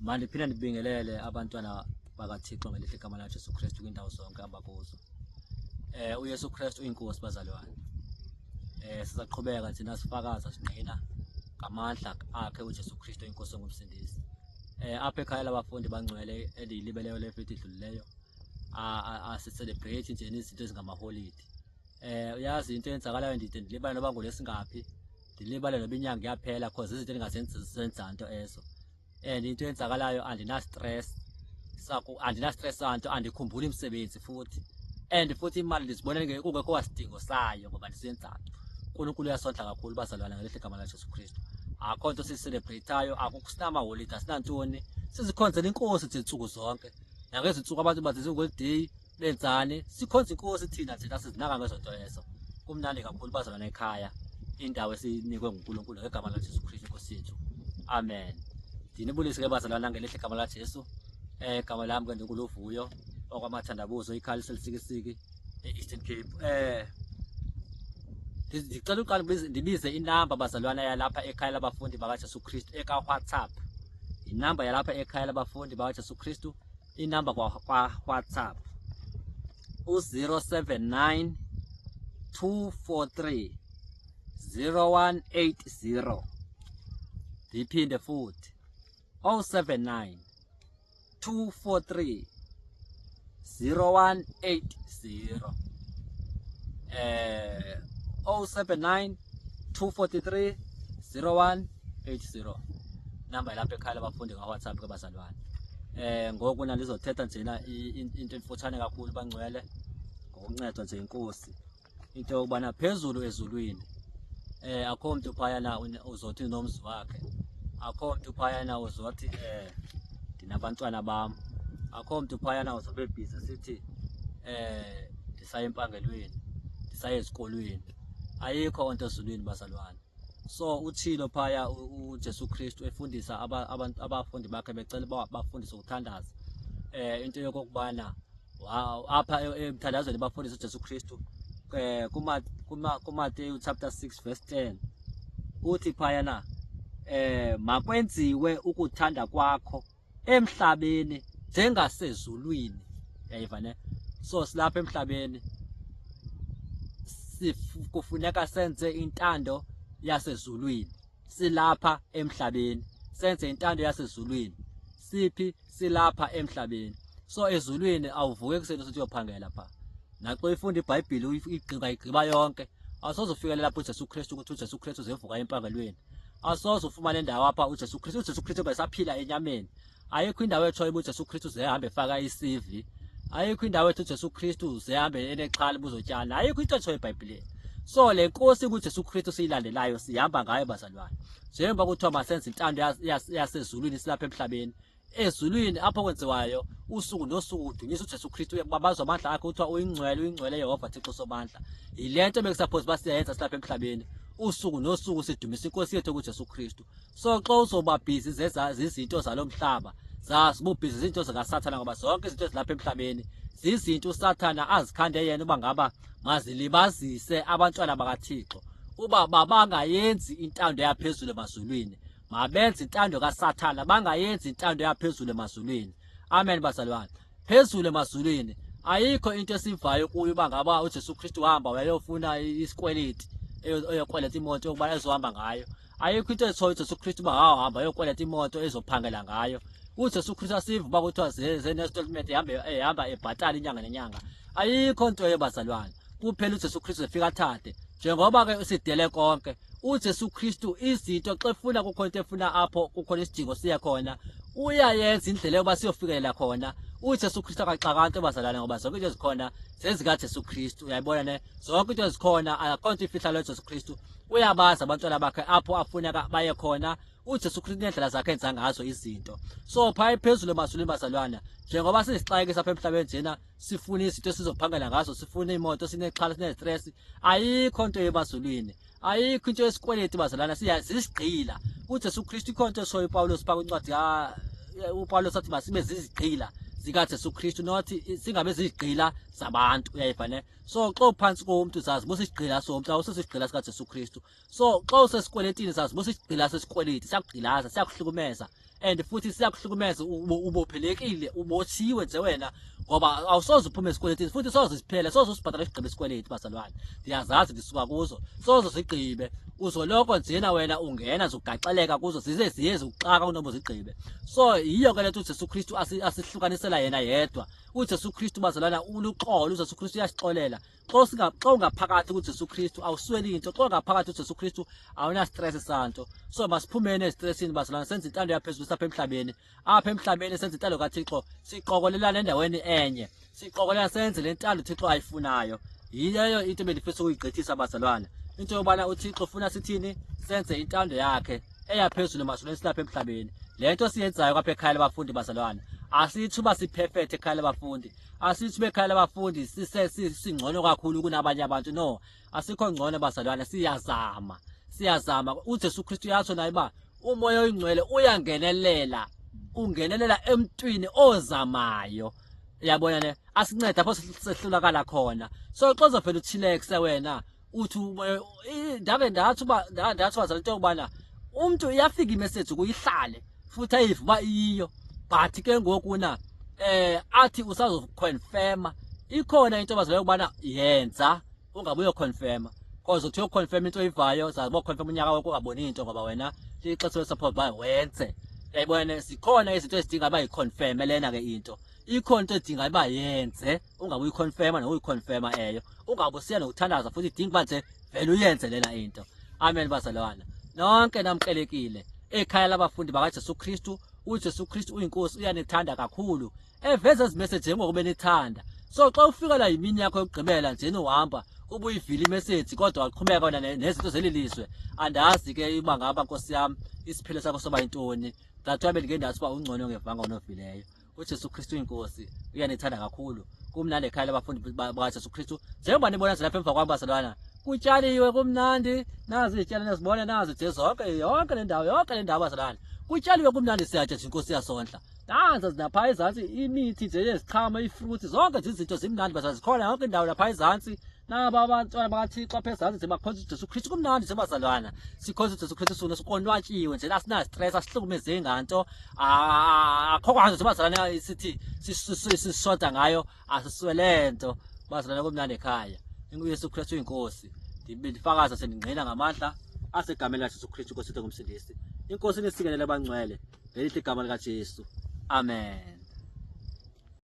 Manje phinde ndibingelele abantwana bakaThixo ngelihle igama la Jesu Kristu kwindawo zonke abakuzo. uYesu Kristu inkosi bazalwane. Sizaqhubeka thina sifakaza sinqina ngamandla akhe uJesu Kristu inkosi ngumsindisi. Apha ekhaya labafundi bangcwele eliyilibeleyo leviki idlulileyo celebrate nje izinto ezingamaholide. Uyazi into eyenzakalayo ndide ndilibale noba ngolesingaphi, ndilibale noba inyanga iyaphela because izinto endingazenza nto ezo. And into eyenzakalayo andina stress santo, andikhumbuli imisebenzi futhi. And futhi imali ndizibona kungekho wasidingo sayo ngoba ndisenza nto. uNkulunkulu uyasondla kakhulu bazalwana ngelihle igama la Jesu Kristu. Akho nto sisicelebrateayo, akukho sinamaholide, asinantoni. Sizikhonzela inkosi nje insuku zonke. Nangezi insuku abantu bazithi ngolday benzani, sikhonza inkosi thina nje asizinaka ngezo nto ezo. Kumnandi kakhulu bazalwana ekhaya. Indawo esinikwe nguNkulunkulu ngegama la Jesu Kristu inkosi yethu. Amen. Ndinibulise ke bazalwana ngelihle igama la Jesu. Igama lami ke ndinguLuvuyo okwamathandabuzo ikhali selisikisiki eEastern Cape. Ndicela uqala ndibize inamba bazalwana yalapha ekhaya labafundi bakaJesu Kristu eka WhatsApp. Inamba yalapha ekhaya labafundi bakaJesu Kristu, inamba kwa WhatsApp u079 243 0180. Ndiphinde futhi 079 243 0180. 079 243 0180. Namba yalapha ekhaya labafundi ngaWhatsApp ke bazalwane. Ngoku nalizothetha njena into emfutshane kakhulu bangcwele ngokuncedwa nje inkosi. Into yokubana phezulu ezulwini akho umuntu phayana uzothi nomzi wakhe. Akho umuntu phayana uzothi ndinabantwana bam. Akho umuntu phayana uzobe busy sithi ndisaye empangelweni, ndisaye ezikolweni. Ayikho onto ezulwini bazalwane. So uthilo phaya uJesu Kristu efundisa abafundi bakhe becela bafundise ukuthandaza. Into yokubana apha emthandazweni bafundisa uJesu Kristu kuMateyu chapter 6 verse 10. Uthi phayana makwenziwe ukuthanda kwakho emhlabeni njengasezulwini. Yayiva ne? So silapha emhlabeni kufuneka senze intando yasezulwini. Silapha emhlabeni senze intando yasezulwini. Siphi? Silapha emhlabeni. So ezulwini awuvuke kuseni usithi uyophangela pha. Naxa uyifunda iBhayibheli igqiba yonke, awusozofikelela lapho uJesu Kristu ukuthi uJesu Kristu uzevuka empangelweni. Awusoze ufumane indawo apha uJesu Kristu besaphila enyameni. Ayikho indawo etshoyo uJesu Kristu uzehambe efaka iCV. Ayikho indawo ethi uJesu Kristu uzehambe enexhala buzotyana. Ayikho into etshoyo eBhayibhelini. So le nkosi kuJesu Kristu siyilandelayo sihamba ngayo bazalwane. Njengoba kuthiwa masenze intando yasezulwini silapha emhlabeni. Ezulwini apho kwenziwayo usuku nosuku udunyisa uJesu Kristu babazwa amandla akhe kuthiwa uyingcwele Yehova Thixo Somandla. Yilento bekusuppose basiyenza silapha emhlabeni. Usuku nosuku sidumisa inkosi yethu kuJesu Kristu. So xa uzoba busy zizinto zalomhlaba, zazi ubusy izinto zikaSathana ngoba zonke izinto ezilapha emhlabeni zizinto uSathana azikhande yena uba ngaba mazilibazise abantwana bakaThixo. Uba bangayenzi intando yaphezulu emazulwini, mabenze intando kaSathana, bangayenzi intando yaphezulu emazulwini. Amen bazalwane. Phezulu emazulwini ayikho into esivayo kuyo uba ngaba uJesu Kristu wahamba wayofuna isikweleti eyokweleta imoto yokuba ezohamba ngayo. Ayikho into etshoyo uJesu Kristu uba hamba eyokweleta imoto ezophangela ngayo. uJesu Kristu asiva uba kuthiwa zenestatement ehamba ebhatala inyanga nenyanga. Ayikho nto yebazalwane. Kuphela uJesu Kristu efika athathe. Njengoba ke sidele konke, uJesu Kristu izinto xa efuna kukho into efuna apho kukhona isidingo siya khona, uyayenza indlela yoba siyofikelela khona. uJesu Kristu akaxakanto bazalwane ngoba zonke into ezikhona zezikaJesu Kristu. Uyayibona ne? Zonke into ezikhona akho nto ifihlalo uJesu Kristu. Uyabaza abantwana bakhe apho afuneka baye khona. uJesu Kristu ngendlela zakhe enza ngazo izinto. So phaya phezulu emazulwini bazalwana, njengoba sizixakekisa apha emhlabeni njena sifuna izinto esizophangela ngazo, sifuna imoto, sinexhala, sinestress, ayikho nto emazulwini. Ayikho into yesikweleti bazalwana, siyazisigqila. uJesu Kristu ikho nto eshoyo uPawulos phaa kwincwadi uPawulos athi masibe zizigqila zikaJesu Kristu, nothi singabe zizigqila zabantu. Uyayiva ne? So xa uphansi komuntu zazi busisigqila somuntu, awusisigqila sikaJesu Kristu. So xa usesikweletini zazi busisigqila sesikweleti, siyakugqilaza, siyakuhlukumeza. and futhi siyakuhlukumeza ubophelekile ubotshiwe nje wena ngoba awusoze uphume esikweletini futhi soze siphele soze usibhadala isigqibe esikweleti bazalwane ndiyazazi ndisuka kuzo soze sigqibe uzoloko njena wena ungena nje ugaxeleka kuzo zize ziye zikuxaka kunoba uzigqibe so yiyo ke lethu uJesu Kristu asihlukanisela yena yedwa uJesu Kristu bazalwana uluxolo uJesu Kristu uyasixolela xa ungaphakathi kuJesu Kristu awusweli into xa ungaphakathi kuJesu Kristu awuna stress santo so masiphumene estressini bazalwana senze intando yaphezulu sapha emhlabeni apha emhlabeni senze intando kaThixo siqokolelana endaweni enye siqokolelana senze le ntando uThixo ayifunayo yiyo into ebendifisa ukuyigqithisa bazalwana into yobana uThixo ufuna sithini senze intando yakhe eyaphezulu mazalwane silapha emhlabeni lento siyenzayo kapha ekhaya labafundi bazalwana asithi uba siperfect ekhaya labafundi asithi bekhaya labafundi singcono kakhulu kunabanye abantu no asikho ngcono bazalwana siyazama uJesu Kristu yatsho naye ba umoya oyingcwele uyangenelela ungenelela emntwini ozamayo uyabona ne asincede apho sehlulakala khona so xa uzovela uthilekise wena uthi umoya ndathi bazalwane into yokubana umuntu iyafika imessage kuyihlale futhi ayivuba iyo but ke ngokuna athi usazoconfirma ikhona into bazalwane ukubana yenza ungabuye confirma cause uthi uconfirm into oyivayo zazibo confirm unyaka wakho ungaboni into ngoba wena ixesha lesupport ba wenze yayibona sikhona izinto ezidinga bayiconfirm lena ke into ikhona into edinga ba yenze ungabuye confirma nokuyiconfirma eyo ungabusiya nokuthandaza futhi idinga manje vele uyenze lena into amen bazalwane nonke namkelekile ekhaya labafundi bakaJesu Kristu uJesu Kristu uyinkosi uyanithanda kakhulu eveza izimessage ngokuba benithanda so xa ufika la yimini yakho yokugqibela nje uhamba ubuyivile imessage kodwa waqhubeka wena nezinto zelilizwe andazi ke iba ngaba Nkosi yami isiphilo sakho soba intoni thathu wami ngeke ndathi uba ungcono ngevanga onovileyo uJesu Kristu uyinkosi uyanithanda kakhulu kumnandi ekhaya labafundi bakaJesu Kristu njengoba nibona nje lapha emva kwami bazalwana kutshaliwe kumnandi nazi izitshalo nezibona nazi nje yonke le ndawo bazalwana kutshaliwe kumnandi siyatshe nje inkosi yasondla nanza zinapha ezantsi imithi nje yeziqhamo ifruits zonke nje izinto zimnandi bazazikhona yonke indawo lapha ezantsi naba abantwana bakaThixo apha ezantsi nje bakhonza uJesu Kristu kumnandi nje bazalwana sikhonza uJesu Kristu sona sikonwatshiwe nje asina stress asihlukumeze nganto akho kwanto nje bazalwana sithi sishoda ngayo asiswelento bazalwana kumnandi ekhaya uYesu Kristu uyinkosi ndifakaza sendingqina ngamandla asegameni laJesu Kristu Nkosi yethu ngumsindisi inkosi nisikelele abangcwele ngelithi igama likaJesu amen.